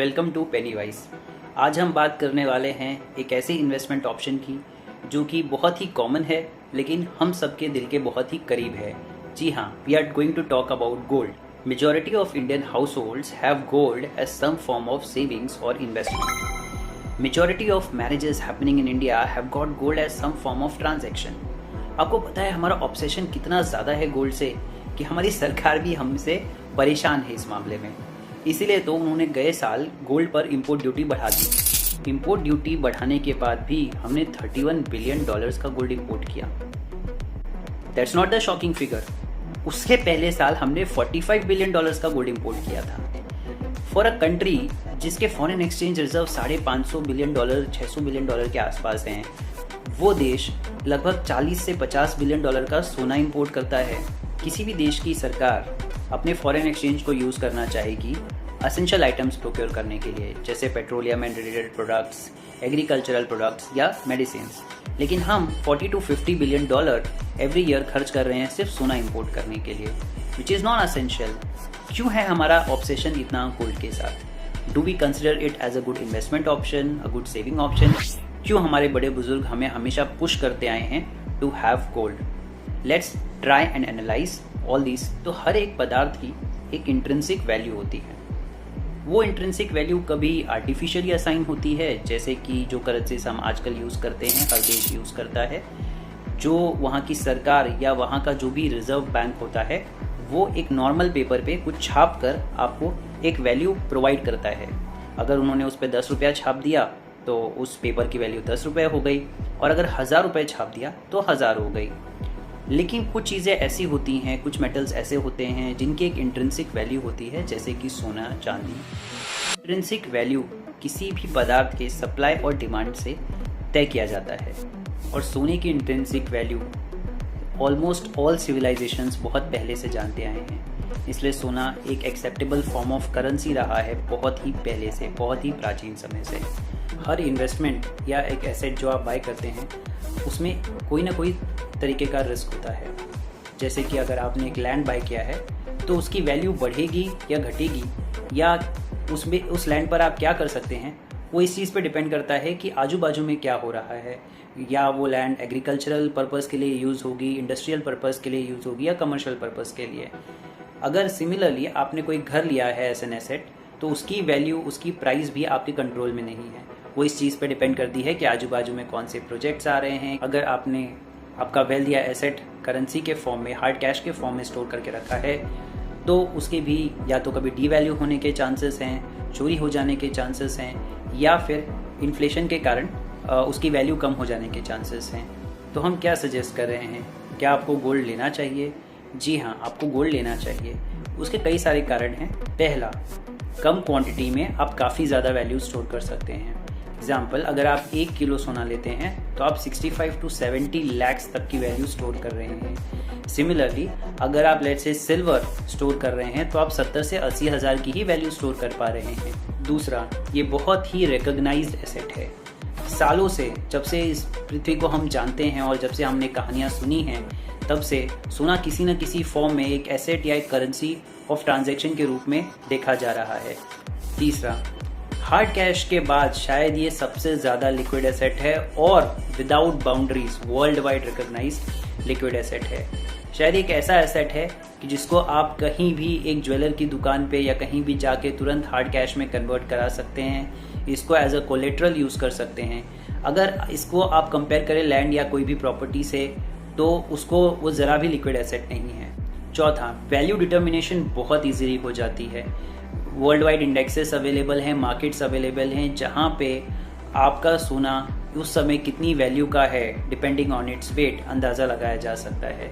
Welcome to penny-wise. आज हम बात करने वाले हैं एक ऐसे इन्वेस्टमेंट ऑप्शन की जो कि बहुत ही कॉमन है लेकिन हम सबके दिल के बहुत ही करीब है। जी हाँ, we are going to talk about gold. Majority of Indian households have gold as some form of savings और investment. Majority of marriages happening in India have got gold as some form of transaction. आपको पता है हमारा obsession कितना ज़्यादा है gold से कि हमारी सरकार भी हमसे परेशान है इस मामले में। इसीलिए तो उन्होंने गए साल गोल्ड पर इंपोर्ट ड्यूटी बढ़ा दी। इंपोर्ट ड्यूटी बढ़ाने के बाद भी हमने $31 बिलियन का गोल्ड इंपोर्ट किया। That's not the shocking figure. उसके पहले साल हमने $45 बिलियन का गोल्ड इंपोर्ट किया था। फॉर अ कंट्री जिसके foreign exchange reserve $550 billion, $600 billion के आसपास हैं, वो देश लगभग 40 से 50 बिलियन डॉलर का सोना इंपोर्ट करता है। किसी भी देश की सरकार अपने फॉरेन एक्सचेंज को यूज़ करना चाहेगी असेंशियल आइटम्स प्रोक्योर करने के लिए, जैसे petroleum and related products, agricultural products या मेडिसिन्स। लेकिन हम 40 to 50 billion dollar every year खर्च कर रहे हैं सिर्फ सोना इंपोर्ट करने के लिए, विच इज़ नॉन असेंशियल। क्यों है हमारा ऑब्सेशन इतना गोल्ड के साथ? Do we consider it as a good investment option, a good saving option? क्यों हमारे बड़े बुजुर्ग हमें हमेशा पुश करते आए हैं to have gold? Let's try and analyse all this. तो हर एक पदार्थ की एक इंट्रिंसिक वैल्यू होती है। वो इंट्रिंसिक वैल्यू कभी आर्टिफिशियली असाइन होती है, जैसे कि जो करेंसीज हम आजकल यूज़ करते हैं, हर देश यूज़ करता है। जो वहाँ की सरकार या वहाँ का जो भी रिजर्व बैंक होता है वो एक नॉर्मल पेपर पे कुछ छाप कर आपको एक वैल्यू प्रोवाइड करता है। अगर उन्होंने उस पर 10 रुपया छाप दिया तो उस पेपर की वैल्यू 10 रुपये हो गई, और अगर 1000 रुपये छाप दिया तो 1000 हो गई। लेकिन कुछ चीज़ें ऐसी होती हैं, कुछ मेटल्स ऐसे होते हैं जिनकी एक इंट्रिंसिक वैल्यू होती है, जैसे कि सोना, चांदी। इंट्रिंसिक वैल्यू किसी भी पदार्थ के सप्लाई और डिमांड से तय किया जाता है, और सोने की intrinsic value almost all civilisations बहुत पहले से जानते आए हैं। इसलिए सोना एक एक्सेप्टेबल फॉर्म ऑफ करेंसी रहा है बहुत ही पहले से, बहुत ही प्राचीन समय से। हर इन्वेस्टमेंट या एक एसेट जो आप बाय करते हैं उसमें कोई ना कोई तरीके का रिस्क होता है। जैसे कि अगर आपने एक लैंड बाय किया है तो उसकी वैल्यू बढ़ेगी या घटेगी, या उसमें उस लैंड पर आप क्या कर सकते हैं, वो इस चीज़ पे डिपेंड करता है कि आजू बाजू में क्या हो रहा है। या वो लैंड एग्रीकल्चरल पर्पज़ के लिए यूज़ होगी, इंडस्ट्रियल पर्पज़ के लिए यूज़ होगी, या कमर्शियल पर्पज़ के लिए। अगर सिमिलरली आपने कोई घर लिया है एज एन एसेट, तो उसकी वैल्यू, उसकी प्राइस भी आपके कंट्रोल में नहीं है। वो इस चीज़ पे डिपेंड करती है कि आजू बाजू में कौन से प्रोजेक्ट्स आ रहे हैं। अगर आपने आपका वेल्थ या एसेट करेंसी के फॉर्म में, हार्ड कैश के फॉर्म में स्टोर करके रखा है, तो उसके भी या तो कभी डीवैल्यू होने के चांसेस हैं, चोरी हो जाने के चांसेस हैं, या फिर इन्फ्लेशन के कारण उसकी वैल्यू कम हो जाने के चांसेस हैं। तो हम क्या सजेस्ट कर रहे हैं? क्या आपको गोल्ड लेना चाहिए? जी हाँ, आपको गोल्ड लेना चाहिए। उसके कई सारे कारण हैं। पहला, कम क्वांटिटी में आप काफ़ी ज़्यादा वैल्यू स्टोर कर सकते हैं। एग्जाम्पल, अगर आप 1 किलो सोना लेते हैं तो आप 65 to 70 lakhs तक की वैल्यू स्टोर कर रहे हैं। सिमिलरली अगर आप लेट्स से सिल्वर स्टोर कर रहे हैं तो आप 70 से 80 हज़ार की ही वैल्यू स्टोर कर पा रहे हैं। दूसरा, ये बहुत ही रिकॉग्नाइज्ड एसेट है। सालों से, जब से इस पृथ्वी को हम जानते हैं और जब से हमने कहानियाँ सुनी हैं, तब से सोना किसी न किसी फॉर्म में एक एसेट या एक करेंसी ऑफ ट्रांजैक्शन के रूप में देखा जा रहा है। तीसरा, हार्ड कैश के बाद शायद ये सबसे ज़्यादा लिक्विड एसेट है और without boundaries worldwide recognised liquid asset है। शायद एक ऐसा एसेट है कि जिसको आप कहीं भी एक ज्वेलर की दुकान पे या कहीं भी जाके तुरंत हार्ड कैश में कन्वर्ट करा सकते हैं। इसको एज अ कोलेट्रल यूज़ कर सकते हैं। अगर इसको आप कंपेयर करें लैंड या कोई भी प्रॉपर्टी से, तो उसको वो ज़रा भी लिक्विड एसेट नहीं है। चौथा, वैल्यू डिटर्मिनेशन बहुत ईजीली हो जाती है। वर्ल्ड वाइड इंडेक्सेस अवेलेबल हैं, मार्केट्स अवेलेबल हैं, जहाँ पे आपका सोना उस समय कितनी वैल्यू का है डिपेंडिंग ऑन इट्स वेट अंदाज़ा लगाया जा सकता है।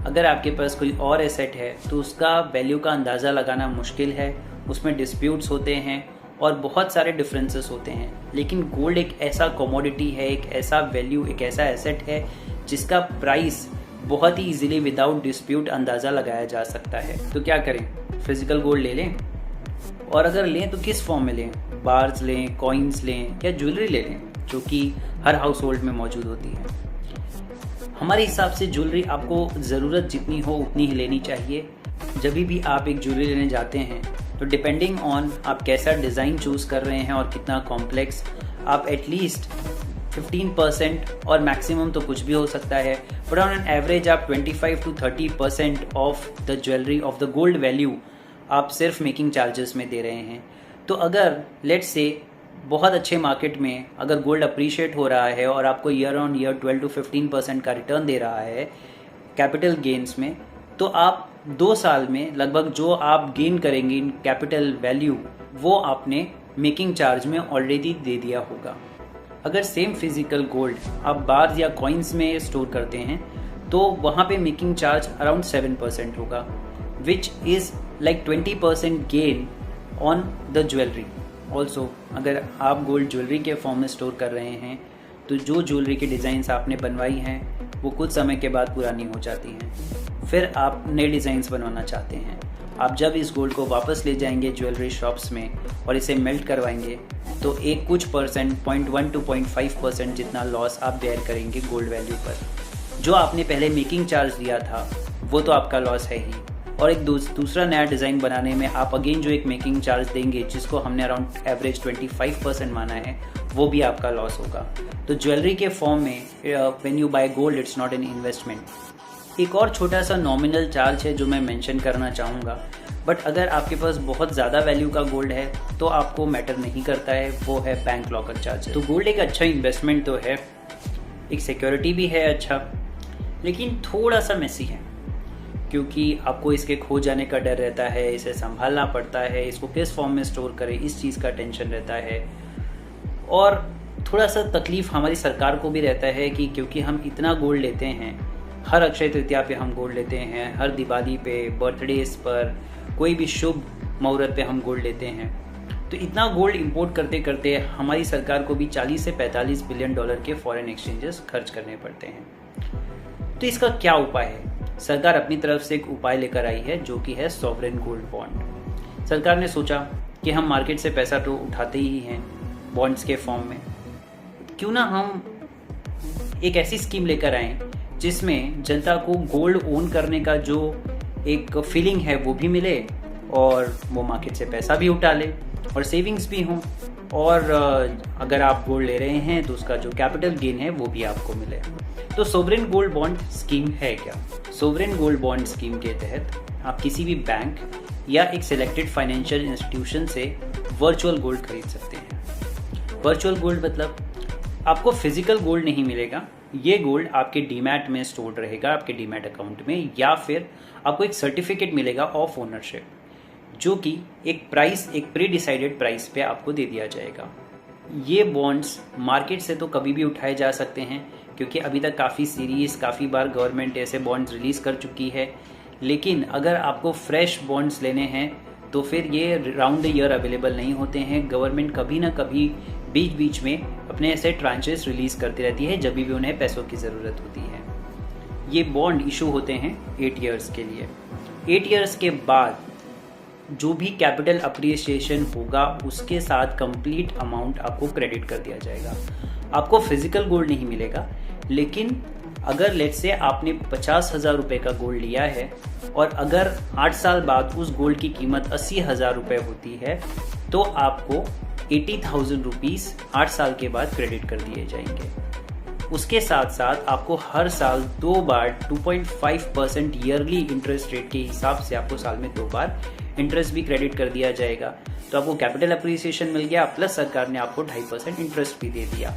अगर आपके पास कोई और एसेट है तो उसका वैल्यू का अंदाज़ा लगाना मुश्किल है, उसमें डिस्प्यूट्स होते हैं और बहुत सारे डिफरेंसेस होते हैं। लेकिन गोल्ड एक ऐसा कमोडिटी है, एक ऐसा वैल्यू, एक ऐसा एसेट है जिसका प्राइस बहुत ही इजीली विदाउट डिस्प्यूट अंदाज़ा लगाया जा सकता है। तो क्या करें? फिजिकल गोल्ड ले लें, और अगर लें तो किस फॉर्म में लें? बार्स लें, कॉइन्स लें, या ज्वेलरी ले लें जो कि हर हाउस होल्ड में मौजूद होती है? हमारे हिसाब से ज्वेलरी आपको ज़रूरत जितनी हो उतनी ही लेनी चाहिए। जब भी आप एक ज्वेलरी लेने जाते हैं तो डिपेंडिंग ऑन आप कैसा डिज़ाइन चूज़ कर रहे हैं और कितना कॉम्प्लेक्स, आप एटलीस्ट 15% और मैक्सिमम तो कुछ भी हो सकता है, बट ऑन एन एवरेज आप 25 to 30% of the jewellery of the gold value आप सिर्फ मेकिंग चार्जेस में दे रहे हैं। तो अगर लेट्स से बहुत अच्छे मार्केट में अगर गोल्ड अप्रिशिएट हो रहा है और आपको ईयर ऑन ईयर 12 to 15% का रिटर्न दे रहा है कैपिटल गेन्स में, तो आप 2 साल में लगभग जो आप गेन करेंगे इन कैपिटल वैल्यू वो आपने मेकिंग चार्ज में ऑलरेडी दे दिया होगा। अगर सेम फिजिकल गोल्ड आप बार्स या कॉइन्स में स्टोर करते हैं तो वहाँ पे मेकिंग चार्ज अराउंड 7% होगा, which is like 20% gain on the jewellery. Also अगर आप गोल्ड ज्वेलरी के फॉर्म में स्टोर कर रहे हैं तो जो ज्वेलरी के डिज़ाइंस आपने बनवाई हैं वो कुछ समय के बाद पुरानी हो जाती हैं, फिर आप नए डिज़ाइंस बनवाना चाहते हैं। आप जब इस गोल्ड को वापस ले जाएंगे ज्वेलरी शॉप्स में और इसे मेल्ट करवाएंगे तो एक कुछ परसेंट 0.1 to 0.5% जितना लॉस आप बेयर करेंगे गोल्ड वैल्यू पर। जो आपने पहले मेकिंग चार्ज दिया था वो तो आपका लॉस है ही, और एक दूसरा नया डिज़ाइन बनाने में आप अगेन जो एक मेकिंग चार्ज देंगे जिसको हमने अराउंड एवरेज 25% माना है वो भी आपका लॉस होगा। तो ज्वेलरी के फॉर्म में when you buy gold it's not an investment. एक और छोटा सा नॉमिनल चार्ज है जो मैं मेंशन करना चाहूँगा, बट अगर आपके पास बहुत ज़्यादा वैल्यू का गोल्ड है तो आपको मैटर नहीं करता है, वो है बैंक लॉकर चार्ज। तो गोल्ड एक अच्छा इन्वेस्टमेंट तो है, एक सिक्योरिटी भी है अच्छा, लेकिन थोड़ा सा मेसी है क्योंकि आपको इसके खो जाने का डर रहता है, इसे संभालना पड़ता है, इसको किस फॉर्म में स्टोर करें इस चीज़ का टेंशन रहता है, और थोड़ा सा तकलीफ हमारी सरकार को भी रहता है कि क्योंकि हम इतना गोल्ड लेते हैं, हर अक्षय तृतीया पे हम गोल्ड लेते हैं, हर दिवाली पे, बर्थडेज पर, कोई भी शुभ मुहूर्त पे हम गोल्ड लेते हैं, तो इतना गोल्ड इंपोर्ट करते करते हमारी सरकार को भी 40 से 45 बिलियन डॉलर के फॉरेन एक्सचेंजेस खर्च करने पड़ते हैं। तो इसका क्या उपाय है? सरकार अपनी तरफ से एक उपाय लेकर आई है जो कि है सॉवरेन गोल्ड बॉन्ड। सरकार ने सोचा कि हम मार्केट से पैसा तो उठाते ही हैं बॉन्ड्स के फॉर्म में, क्यों ना हम एक ऐसी स्कीम लेकर आएँ जिसमें जनता को गोल्ड ओन करने का जो एक फीलिंग है वो भी मिले और वो मार्केट से पैसा भी उठा ले और सेविंग्स भी हों, और अगर आप गोल्ड ले रहे हैं तो उसका जो कैपिटल गेन है वो भी आपको मिले। तो सोवरेन गोल्ड बॉन्ड स्कीम है क्या? सोवरेन गोल्ड बॉन्ड स्कीम के तहत आप किसी भी बैंक या एक सिलेक्टेड फाइनेंशियल इंस्टीट्यूशन से वर्चुअल गोल्ड खरीद सकते हैं। वर्चुअल गोल्ड मतलब आपको फिजिकल गोल्ड नहीं मिलेगा, ये गोल्ड आपके डीमैट में स्टोर रहेगा, आपके डीमैट अकाउंट में, या फिर आपको एक सर्टिफिकेट मिलेगा ऑफ ओनरशिप जो कि एक प्री डिसाइडेड प्राइस पे आपको दे दिया जाएगा। ये बॉन्ड्स मार्केट से तो कभी भी उठाए जा सकते हैं क्योंकि अभी तक काफ़ी बार गवर्नमेंट ऐसे बॉन्ड्स रिलीज़ कर चुकी है, लेकिन अगर आपको फ्रेश बॉन्ड्स लेने हैं तो फिर ये राउंड द ईयर अवेलेबल नहीं होते हैं। गवर्नमेंट कभी ना कभी बीच बीच में अपने ऐसे ट्रांचेस रिलीज़ करती रहती है जब भी उन्हें पैसों की ज़रूरत होती है। ये बॉन्ड इशू होते हैं 8 ईयर्स के लिए। 8 ईयर्स के बाद जो भी कैपिटल अप्रिसिएशन होगा उसके साथ कंप्लीट अमाउंट आपको क्रेडिट कर दिया जाएगा। आपको फिजिकल गोल्ड नहीं मिलेगा, लेकिन अगर लेट्स से आपने 50,000 रुपये का गोल्ड लिया है और अगर 8 साल बाद उस गोल्ड की कीमत 80,000 रुपये होती है तो आपको 80,000 रुपीज़ 8 साल के बाद क्रेडिट कर दिए जाएंगे। उसके साथ साथ आपको हर साल 2 बार 2.5% ईयरली इंटरेस्ट रेट के हिसाब से आपको साल में 2 बार इंटरेस्ट भी क्रेडिट कर दिया जाएगा। तो आपको कैपिटल अप्रिसिएशन मिल गया, प्लस सरकार ने आपको 2.5% इंटरेस्ट भी दे दिया।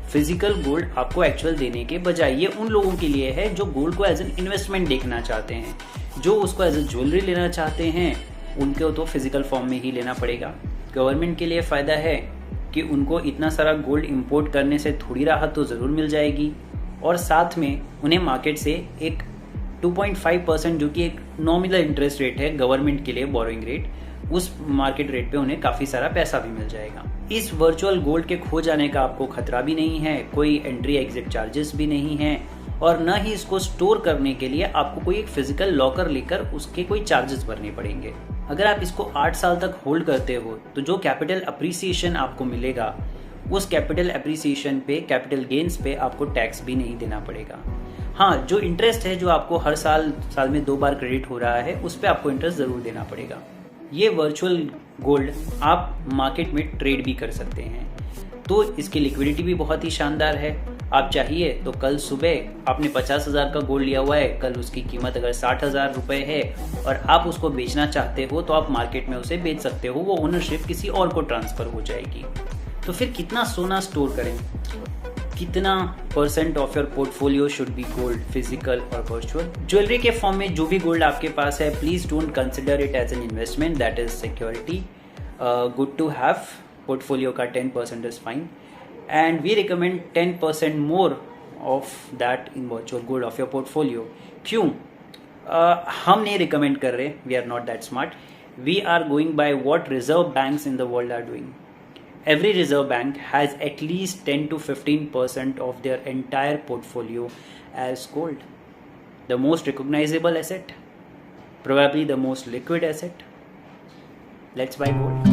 फिजिकल गोल्ड आपको एक्चुअल देने के बजाय ये उन लोगों के लिए है जो गोल्ड को एज एन इन्वेस्टमेंट देखना चाहते हैं। जो उसको एज ए ज्वेलरी लेना चाहते हैं उनको तो फिजिकल फॉर्म में ही लेना पड़ेगा। गवर्नमेंट के लिए फ़ायदा है कि उनको इतना सारा गोल्ड इंपोर्ट करने से थोड़ी राहत तो ज़रूर मिल जाएगी, और साथ में उन्हें मार्केट से एक 2.5% जो कि एक नॉमिनल इंटरेस्ट रेट है गवर्नमेंट के लिए बोरोइंग रेट, उस मार्केट रेट पे उन्हें काफ़ी सारा पैसा भी मिल जाएगा। इस वर्चुअल गोल्ड के खो जाने का आपको खतरा भी नहीं है, कोई एंट्री एग्जिट चार्जेस भी नहीं है, और न ही इसको स्टोर करने के लिए आपको कोई एक फिजिकल लॉकर लेकर उसके कोई चार्जेस भरने पड़ेंगे। अगर आप इसको 8 साल तक होल्ड करते हो तो जो कैपिटल अप्रिसिएशन आपको मिलेगा उस कैपिटल अप्रिसिएशन पे, कैपिटल गेन्स पे आपको टैक्स भी नहीं देना पड़ेगा। हाँ, जो इंटरेस्ट है जो आपको हर साल में 2 बार क्रेडिट हो रहा है उस पर आपको इंटरेस्ट ज़रूर देना पड़ेगा। ये वर्चुअल गोल्ड आप मार्केट में ट्रेड भी कर सकते हैं, तो इसकी लिक्विडिटी भी बहुत ही शानदार है। आप चाहिए तो कल सुबह आपने 50,000 का गोल्ड लिया हुआ है, कल उसकी कीमत अगर 60,000 रुपये है और आप उसको बेचना चाहते हो तो आप मार्केट में उसे बेच सकते हो, वो ओनरशिप किसी और को ट्रांसफ़र हो जाएगी। तो फिर कितना सोना स्टोर करें, कितना % of your portfolio should be gold, physical और वर्चुअल? ज्वेलरी के फॉर्म में जो भी गोल्ड आपके पास है, please don't consider it as an investment, that is security, good to have. Portfolio का 10% is fine and we recommend 10% more of that in virtual gold of your portfolio. क्यों? हम नहीं रिकमेंड कर रहे, we are not that smart, we are going by what reserve banks in the world are doing. Every reserve bank has at least 10 to 15% of their entire portfolio as gold. The most recognizable asset, probably the most liquid asset. Let's buy gold.